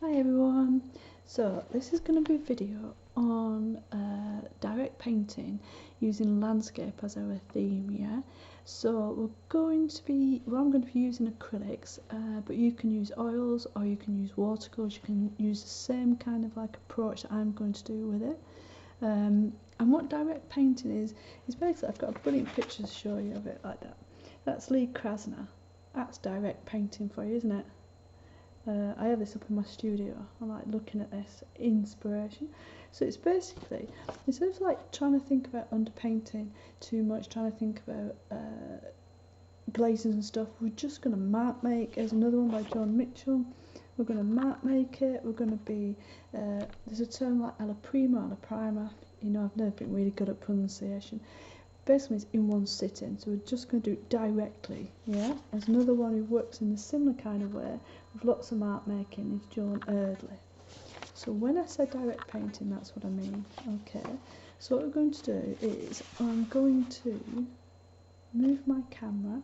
Hi everyone, so this is going to be a video on direct painting using landscape as our theme, yeah? So I'm going to be using acrylics, but you can use oils or you can use watercolours, you can use the same kind of like approach that I'm going to do with it. And what direct painting is basically, I've got a brilliant picture to show you of it like that. That's Lee Krasner, that's direct painting for you, isn't it? I have this up in my studio. I like looking at this inspiration. So it's basically, instead of like trying to think about underpainting too much, trying to think about glazes and stuff, we're just going to matte make. There's another one by John Mitchell. We're going to matte make it. We're going to be, there's a term like alla prima, alla primer. You know, I've never been really good at pronunciation. Basically it's in one sitting, so we're just going to do it directly, yeah? There's another one who works in a similar kind of way with lots of mark making, is John Eardley. So when I say direct painting, that's what I mean, okay? So what we're going to do is I'm going to move my camera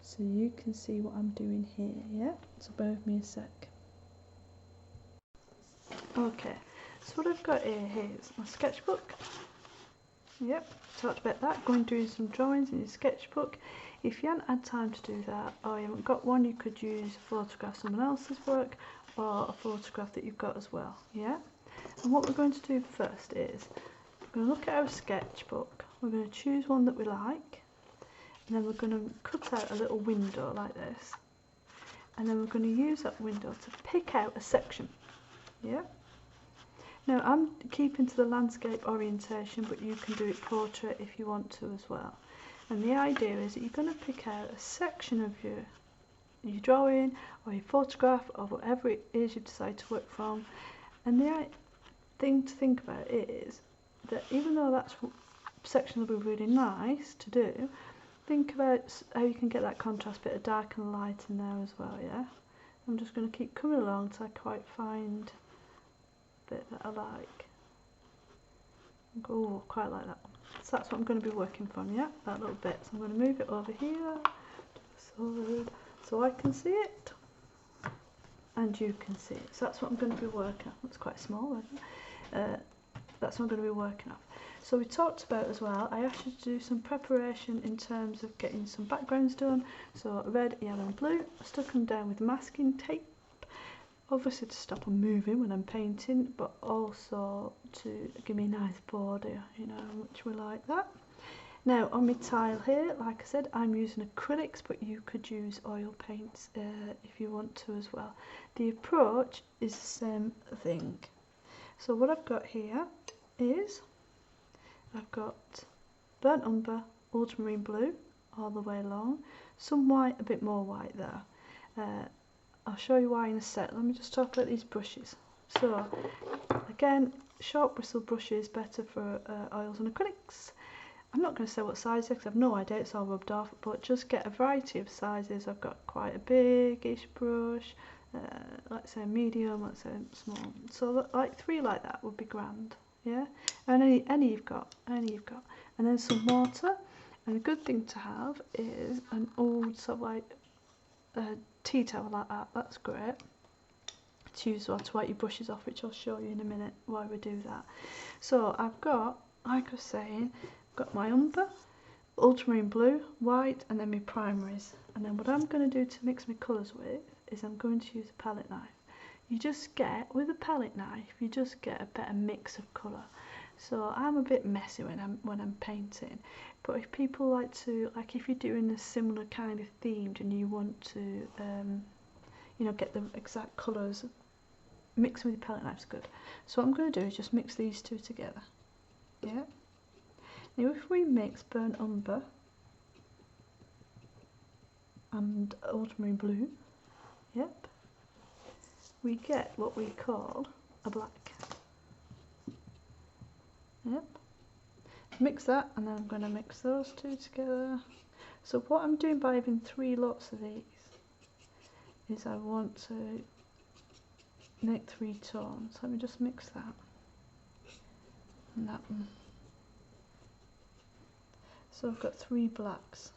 so you can see what I'm doing here, yeah? So bear with me a sec. Okay, so what I've got here is my sketchbook. Yep, talked about that, going through some drawings in your sketchbook. If you haven't had time to do that, or you haven't got one, you could use a photograph of someone else's work, or a photograph that you've got as well, yeah? And what we're going to do first is, we're going to look at our sketchbook, we're going to choose one that we like, and then we're going to cut out a little window like this, and then we're going to use that window to pick out a section, yeah? Now I'm keeping to the landscape orientation, but you can do it portrait if you want to as well. And the idea is that you're going to pick out a section of your drawing or your photograph or whatever it is you decide to work from. And the thing to think about is that even though that section will be really nice to do, think about how you can get that contrast bit of dark and light in there as well, yeah? I'm just going to keep coming along till I quite find bit that I like. Oh, quite like that one. So that's what I'm going to be working from, yeah, that little bit. So I'm going to move it over here to the side so I can see it and you can see it. So that's what I'm going to be working on. That's quite small, isn't it? That's what I'm going to be working off. So we talked about as well, I asked you to do some preparation in terms of getting some backgrounds done. So red, yellow and blue. I stuck them down with masking tape. Obviously to stop them moving when I'm painting, but also to give me a nice border, you know, which we like that. Now on my tile here, like I said, I'm using acrylics, but you could use oil paints if you want to as well. The approach is the same thing. So what I've got here is, I've got burnt umber, ultramarine blue all the way along, some white, a bit more white there. I'll show you why in a sec. Let me just talk about these brushes. So again, short bristle brushes, better for oils and acrylics. I'm not going to say what size because I've no idea, it's all rubbed off, but just get a variety of sizes. I've got quite a big-ish brush, let's say medium, let's say small. So like 3 like that would be grand, yeah? And any you've got, and then some water. And a good thing to have is an old sort of like tea towel like that, that's great to use to wipe your brushes off, which I'll show you in a minute why we do that. So I've got, like I was saying, got my umber, ultramarine blue, white, and then my primaries. And then what I'm going to do to mix my colours with is I'm going to use a palette knife. You just get, with a palette knife, you just get a better mix of colour. So I'm a bit messy when I'm painting, but if people like to, like if you're doing a similar kind of themed and you want to, you know, get the exact colours, mixing with the palette knife's good. So what I'm going to do is just mix these two together. Yeah. Now if we mix burnt umber and ultramarine blue, yep, we get what we call a black. Yep. Mix that, and then I'm going to mix those two together. So what I'm doing by having 3 lots of these is I want to make 3 tones. Let me just mix that and that one. So I've got 3 blacks.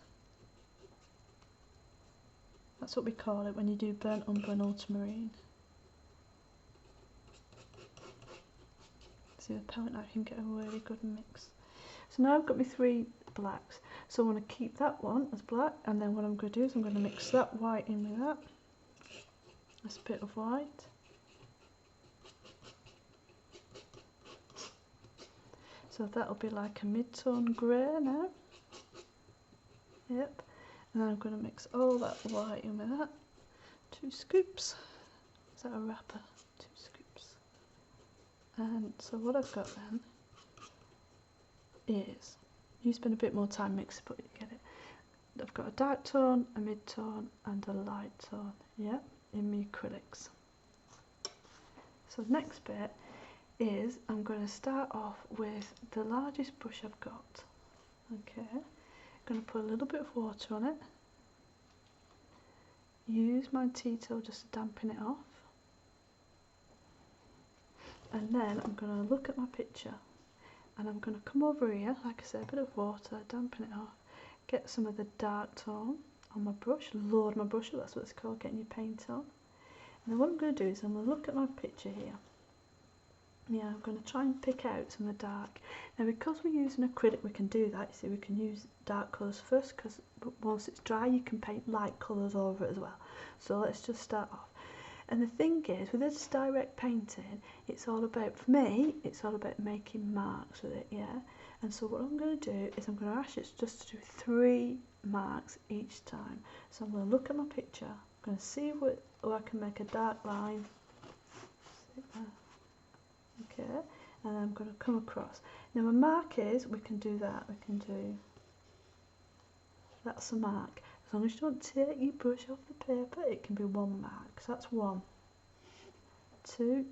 That's what we call it when you do burnt umber and ultramarine. See the palette now, you can get a really good mix. So now I've got my 3 blacks. So I want to keep that one as black, and then what I'm going to do is I'm going to mix that white in with that. This bit of white. So that'll be like a mid-tone grey now. Yep. And then I'm going to mix all that white in with that. 2 scoops. Is that a wrapper? 2 scoops. And so what I've got then is, you spend a bit more time mixing, but you get it. I've got a dark tone, a mid-tone and a light tone, yeah, in my acrylics. So the next bit is I'm going to start off with the largest brush I've got. Okay, I'm going to put a little bit of water on it. Use my T-tool just to dampen it off. And then I'm going to look at my picture and I'm going to come over here, like I said, a bit of water, dampen it off, get some of the dark tone on my brush, load my brush, that's what it's called, getting your paint on. And then what I'm going to do is I'm going to look at my picture here. Yeah, I'm going to try and pick out some of the dark. Now because we're using acrylic we can do that, you see, we can use dark colours first, because once it's dry you can paint light colours over it as well. So let's just start off. And the thing is, with this direct painting, it's all about, for me, it's all about making marks with it, yeah? And so what I'm going to do is I'm going to ask you just to do 3 marks each time. So I'm going to look at my picture, I'm going to see where I can make a dark line. Okay, and I'm going to come across. Now a mark is, we can do that, we can do, that's a mark. As long as you don't take your brush off the paper, it can be 1 mark. So that's 1, 2,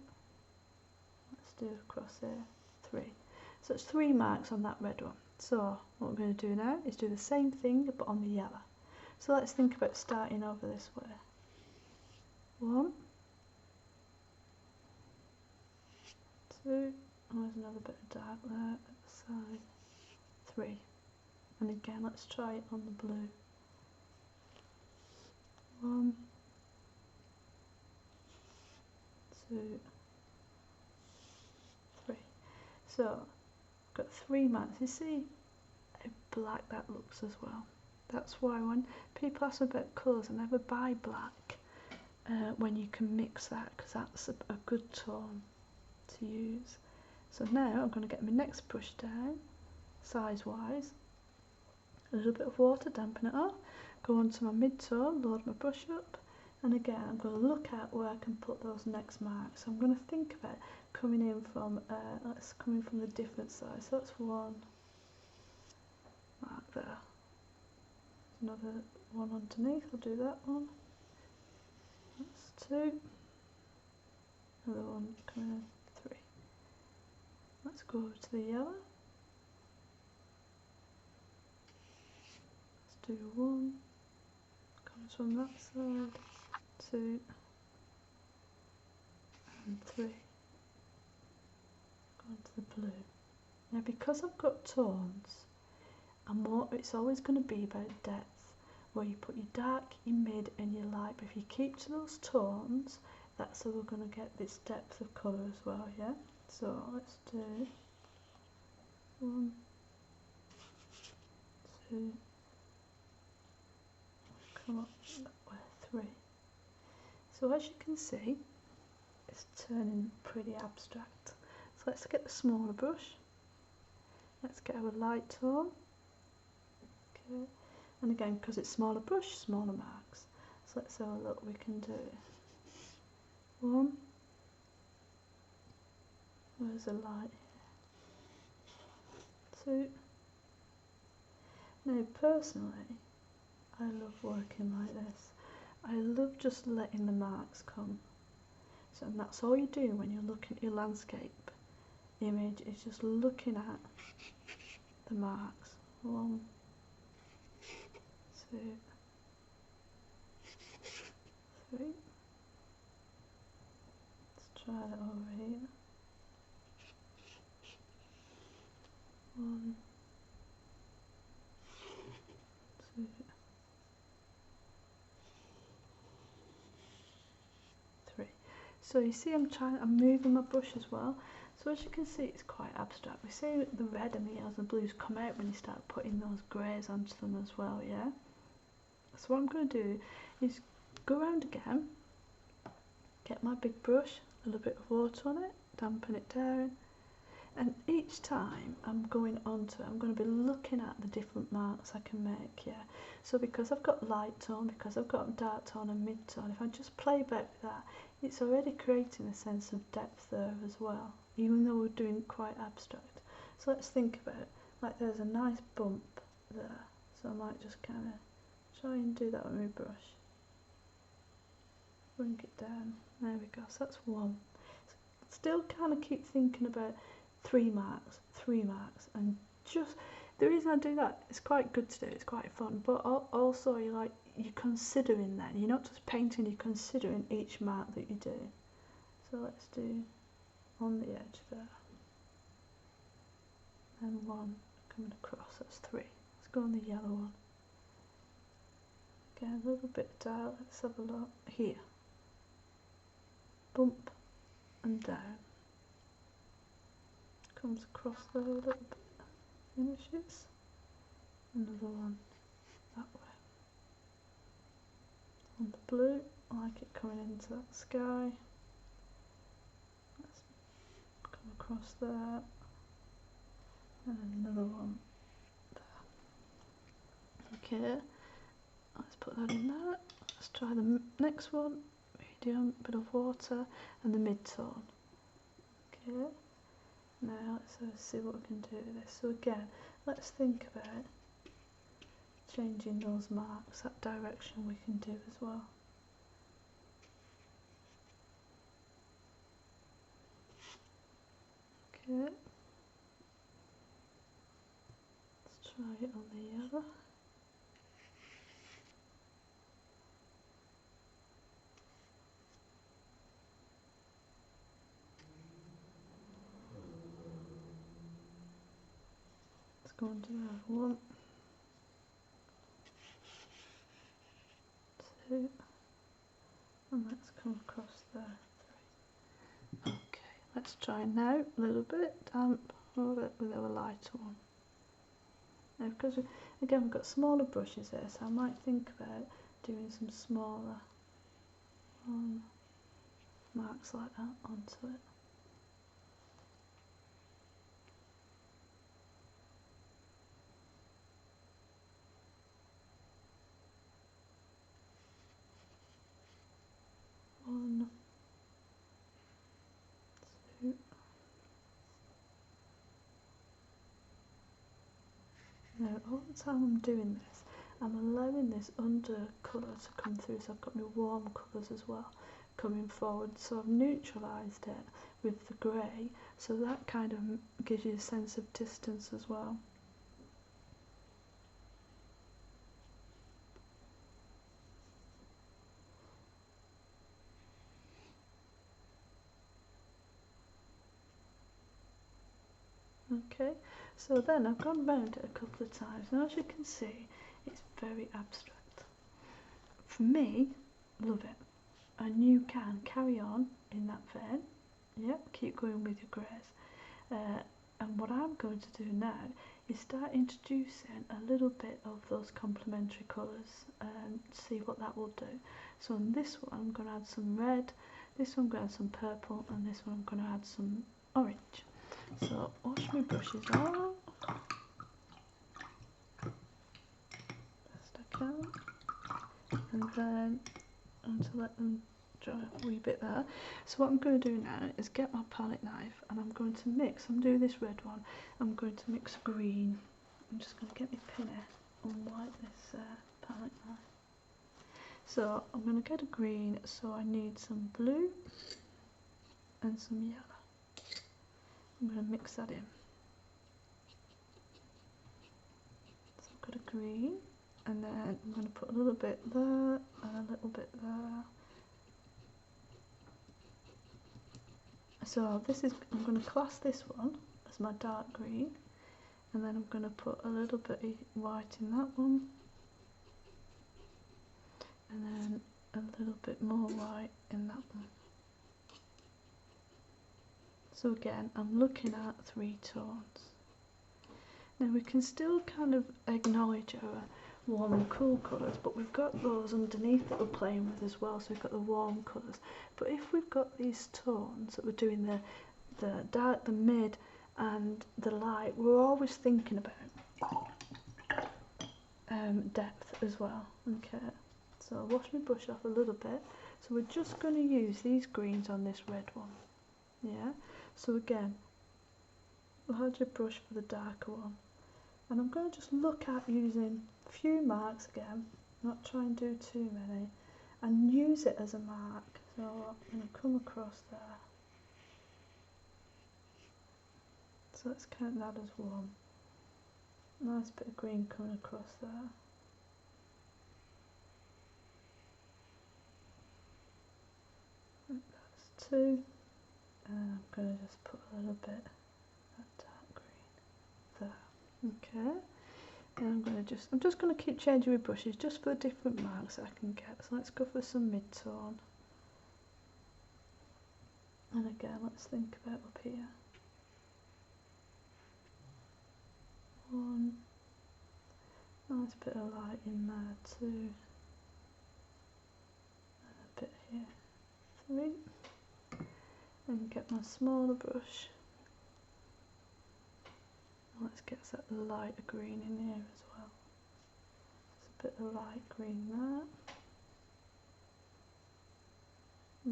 let's do across there, 3. So it's 3 marks on that red one. So what we're going to do now is do the same thing but on the yellow. So let's think about starting over this way. 1, 2, oh, there's another bit of dark there at the side, 3. And again, let's try it on the blue. 1, 2, 3. So I've got 3 marks. You see how black that looks as well. That's why when people ask about colours, I never buy black when you can mix that, because that's a good tone to use. So now I'm going to get my next brush down, size wise, a little bit of water, dampen it off, go on to my mid-tone, load my brush up, and again I'm going to look at where I can put those next marks. So I'm going to think about coming in from, coming from the different side. So that's 1 mark there, another 1 underneath, I'll do that one, that's 2, another one coming in, 3. Let's go over to the yellow. Let's do 1, comes from that side, 2 and 3. Go on to the blue. Now because I've got tones, it's always going to be about depth, where you put your dark, your mid and your light, but if you keep to those tones, that's how we're going to get this depth of colour as well, yeah? So let's do 1, 2, come up that way, 3. So as you can see, it's turning pretty abstract. So let's get the smaller brush. Let's get our light tone. Okay, and again, because it's smaller brush, smaller marks. So let's have a look, we can do 1. Where's the light here? 2. Now personally, I love working like this. I love just letting the marks come. So and that's all you do when you're looking at your landscape image, is just looking at the marks. 1, 2, 3. Let's try that over here. 1, 2, 3. So you see I'm moving my brush as well. So as you can see, it's quite abstract. We see the red and the yellows and blues come out when you start putting those greys onto them as well, yeah? So what I'm going to do is go around again, get my big brush, a little bit of water on it, dampen it down, and each time I'm going onto it, I'm going to be looking at the different marks I can make, yeah? So because I've got light tone, because I've got dark tone and mid tone, if I just play back with that, it's already creating a sense of depth there as well, even though we're doing quite abstract. So let's think about it, like there's a nice bump there, so I might just kind of try and do that with my brush. Bring it down, there we go, so that's one. Still kind of keep thinking about 3 marks, and just, the reason I do that, it's quite good to do, it's quite fun, but also you're considering then, you're not just painting, you're considering each mark that you do. So let's do on the edge there, and 1 coming across, that's 3. Let's go on the yellow one. Again, a little bit dark, let's have a look, here. Bump and down. Comes across there a little bit, finishes. Another one that way. On the blue, I like it coming into that sky. Let's come across there. And another one there. Okay, let's put that in there. Let's try the next one. Medium, bit of water, and the mid-tone. Okay, now let's see what we can do with this. So again, let's think about changing those marks, that direction we can do as well. Okay, let's try it on the yellow. Let's go on to that 1, 2, and let's come across there 3. Okay, let's try now a little bit damp with our lighter one. Now because again we've got smaller brushes there, so I might think about doing some smaller marks like that onto it. One, 2. Now all the time I'm doing this, I'm allowing this under colour to come through, so I've got my warm colours as well coming forward, so I've neutralised it with the grey, so that kind of gives you a sense of distance as well. Okay, so then I've gone round it a couple of times, and as you can see, it's very abstract. For me, love it. And you can carry on in that vein, yep, keep going with your greys. And what I'm going to do now is start introducing a little bit of those complementary colours and see what that will do. So on this one I'm going to add some red, this one I'm going to add some purple, and this one I'm going to add some orange. So wash my brushes off best I can, and then to let them dry a wee bit there. So what I'm going to do now is get my palette knife, and I'm going to mix, I'm doing this red one, I'm going to mix green. I'm just going to get my pinner and wipe this palette knife. So I'm going to get a green, so I need some blue and some yellow. I'm going to mix that in. So I've got a green, and then I'm going to put a little bit there and a little bit there. So this is, I'm going to class this one as my dark green, and then I'm going to put a little bit of white in that one, and then a little bit more white in that one. So again, I'm looking at 3 tones. Now we can still kind of acknowledge our warm and cool colours, but we've got those underneath that we're playing with as well, so we've got the warm colours. But if we've got these tones that we're doing the dark, the mid and the light, we're always thinking about depth as well. Okay, so I'll wash my brush off a little bit. So we're just going to use these greens on this red one. Yeah, so again, larger brush for the darker one. And I'm going to just look at using a few marks again, not try and do too many, and use it as a mark. So I'm going to come across there. So let's count that as one. Nice bit of green coming across there. That's 2. And I'm going to just put a little bit of that dark green there. Okay. And I'm just going to keep changing my brushes just for the different marks I can get. So let's go for some mid-tone. And again, let's think about up here. 1. Nice bit of light in there, 2. And a bit here, 3. And get my smaller brush. Let's get that lighter green in here as well. There's a bit of light green there.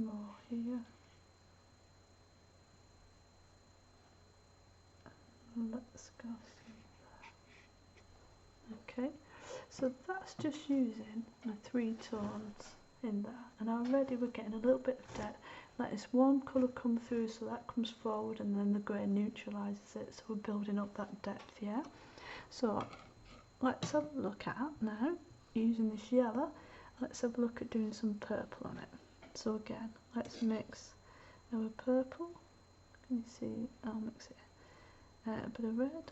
More here. And let's go through there. Okay, so that's just using my 3 tones in there. And already we're getting a little bit of depth. Let this one colour come through, so that comes forward, and then the grey neutralises it, so we're building up that depth, yeah? So let's have a look at now, using this yellow, let's have a look at doing some purple on it. So again, let's mix our purple, can you see, I'll mix it, a bit of red.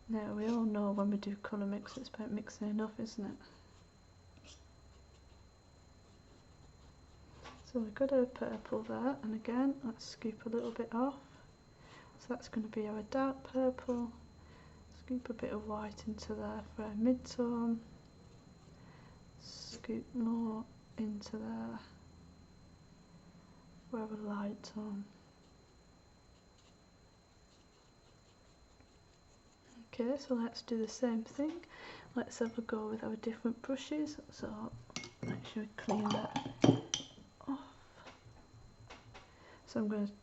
Now we all know when we do colour mix, it's about mixing enough, isn't it? So we've got our purple there, and again, let's scoop a little bit off. So that's going to be our dark purple. Scoop a bit of white into there for our mid-tone. Scoop more into there for our light tone. Okay, so let's do the same thing. Let's have a go with our different brushes. So make sure we clean that off. So I'm going to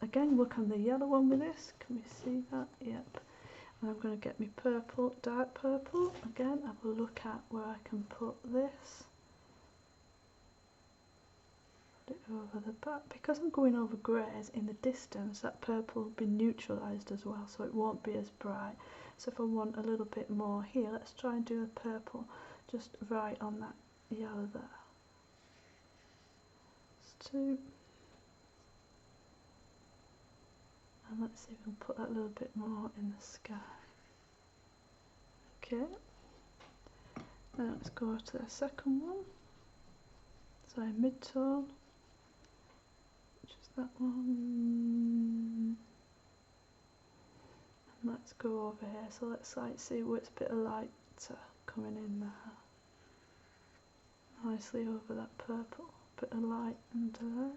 again work on the yellow one with this. Can we see that? Yep. And I'm going to get my purple, dark purple. Again, have a look at where I can put this. Put it over the back. Because I'm going over greys in the distance, that purple will be neutralised as well, so it won't be as bright. So if I want a little bit more here, let's try and do the purple just right on that yellow there. That's 2. And let's see if we can put that a little bit more in the sky. Okay. Now let's go to the second one. So mid-tone, which is that one. And let's go over here. So let's see where it's a bit of light coming in there. Nicely over that purple. Bit of light under there.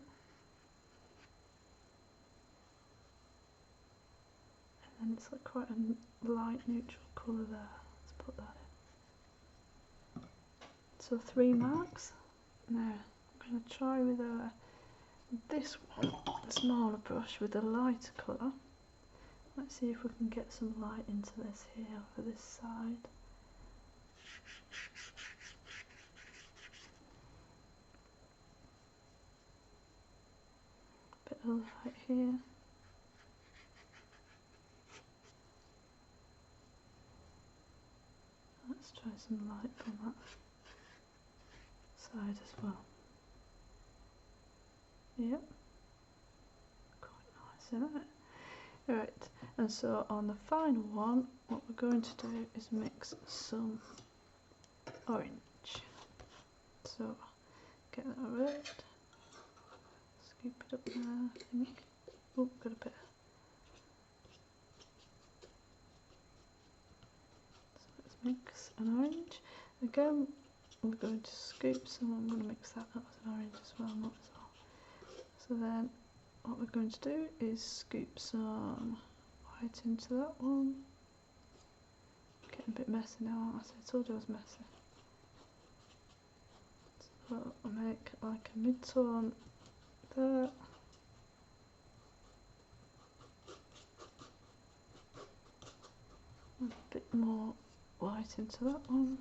And it's like quite a light neutral colour there. Let's put that in. So 3 marks. Now I'm going to try with this one, smaller brush with a lighter colour. Let's see if we can get some light into this here for this side. Bit of light here. Let's try some light from that side as well. Yep, quite nice, isn't it? Right, and so on the final one, what we're going to do is mix some orange. So get that red, scoop it up there, I think. Oh, got a bit. So let's mix an orange. Again, we're going to scoop some. I'm going to mix that up with an orange as well, not as well. So then, what we're going to do is scoop some white into that one. Getting a bit messy now, aren't I? I told you I was messy. So I'll make like a mid-tone there. A bit more white into that one.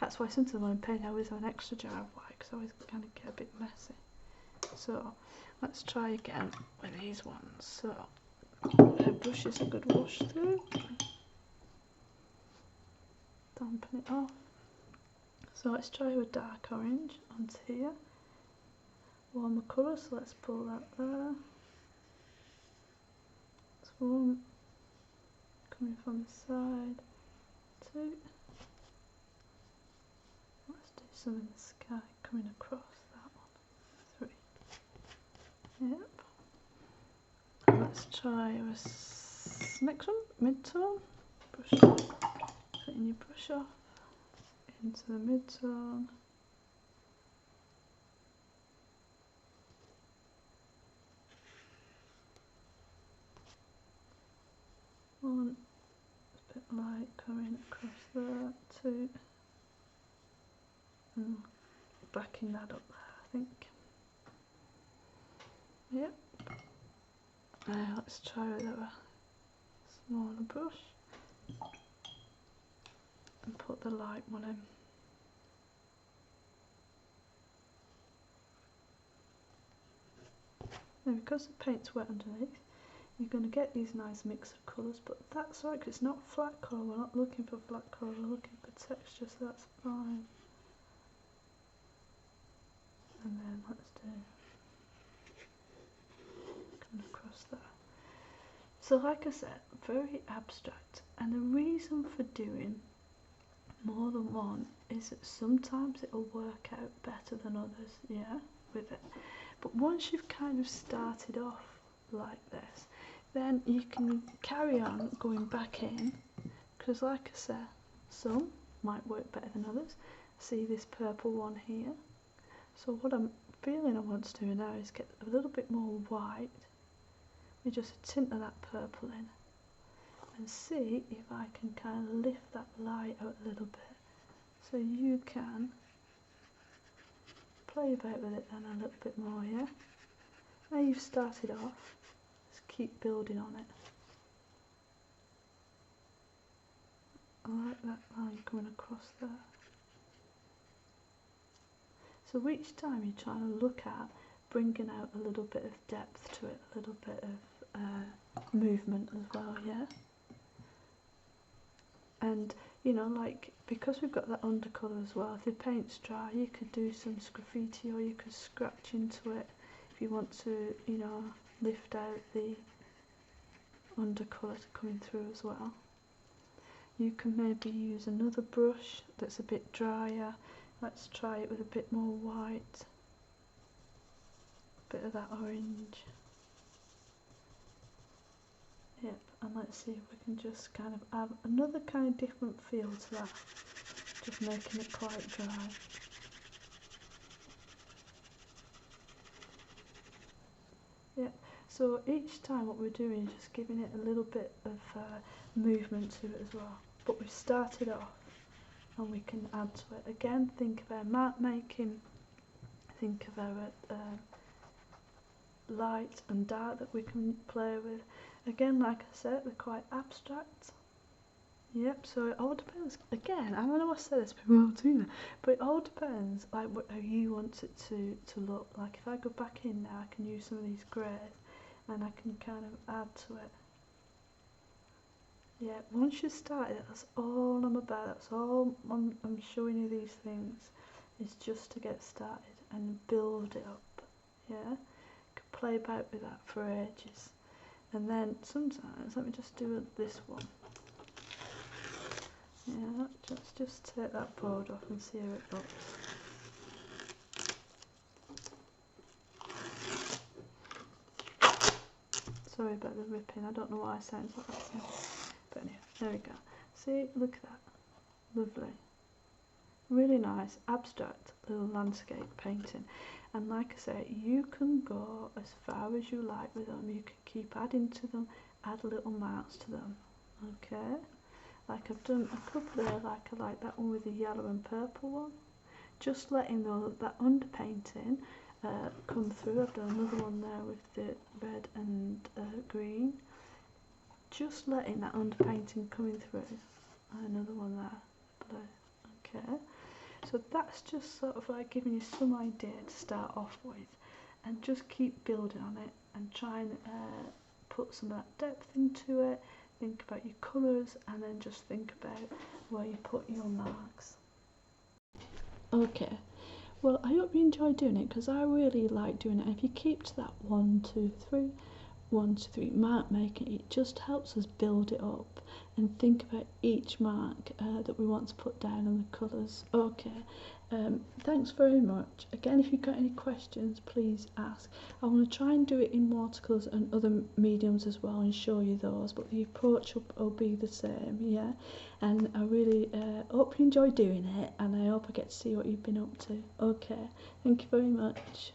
That's why sometimes when I'm painting I always have an extra jar of white because I always kind of get a bit messy. So let's try again with these ones. So the brush is a good wash through. Dampen it off. So let's try with dark orange onto here. Warmer colour, so let's pull that there. That's one. Coming from the side. Two. Let's do some in the sky coming across that one. Three. Yep. And let's try this next one, mid-tone. Putting your brush off into the mid-tone. One, a bit light coming across there. Two. And backing that up there, I think. Yep. Now let's try with a smaller brush and put the light one in. Now because the paint's wet underneath, you're going to get these nice mix of colours, but that's right, 'cause it's not flat colour. We're not looking for flat colour, we're looking for texture, so that's fine. And then let's do coming across there. So like I said, very abstract, and the reason for doing more than one is that sometimes it'll work out better than others, yeah, with it. But once you've kind of started off like this, then you can carry on going back in, because like I said, some might work better than others. See this purple one here? So what I'm feeling I want to do now is get a little bit more white with just a tint of that purple in, and see if I can kind of lift that light out a little bit, so you can play about with it then a little bit more, yeah? Now you've started off, just keep building on it. I like that line coming across there. So each time you're trying to look at bringing out a little bit of depth to it, a little bit of movement as well, yeah? And, you know, like, because we've got that undercolour as well, if the paint's dry, you could do some graffiti, or you could scratch into it if you want to, you know, lift out the undercolour coming through as well. You can maybe use another brush that's a bit drier. Let's try it with a bit more white, a bit of that orange. Yep, and let's see if we can just kind of add another kind of different feel to that, just making it quite dry. Yep, so each time what we're doing is just giving it a little bit of movement to it as well. But we've started off and we can add to it. Again, think of our map making, think of our light and dark that we can play with. Again, like I said, they're quite abstract. Yep, so it all depends. Again, I know I said this before too, but it all depends like how you want it to look. Like if I go back in now, I can use some of these greys and I can kind of add to it. Yeah, once you start it, that's all I'm about. That's all I'm showing you these things, is just to get started and build it up. Yeah, could play about with that for ages. And then sometimes, let me just do this one. Yeah, just take that board off and see how it looks. sorry about the ripping, I don't know why it sounds like that sound. But anyway, there we go. See, look at that, lovely. Really nice, abstract little landscape painting. And like I say, you can go as far as you like with them. You can keep adding to them, add little marks to them. Okay, like I've done a couple there, like I like that one with the yellow and purple one. Just letting that underpainting come through. I've done another one there with the red and green. Just letting that underpainting coming through. And another one there, blue. Okay. So that's just sort of like giving you some idea to start off with, and just keep building on it and try and put some of that depth into it, think about your colours, and then just think about where you put your marks. Okay, well I hope you enjoy doing it, because I really like doing it. And if you keep to that 1, 2, 3, 1, 2, 3 mark making, it just helps us build it up and think about each mark that we want to put down on the colours. Okay, thanks very much. Again, if you've got any questions, please ask. I want to try and do it in watercolours and other mediums as well and show you those, but the approach will be the same, yeah? And I really hope you enjoy doing it, and I hope I get to see what you've been up to. Okay, thank you very much.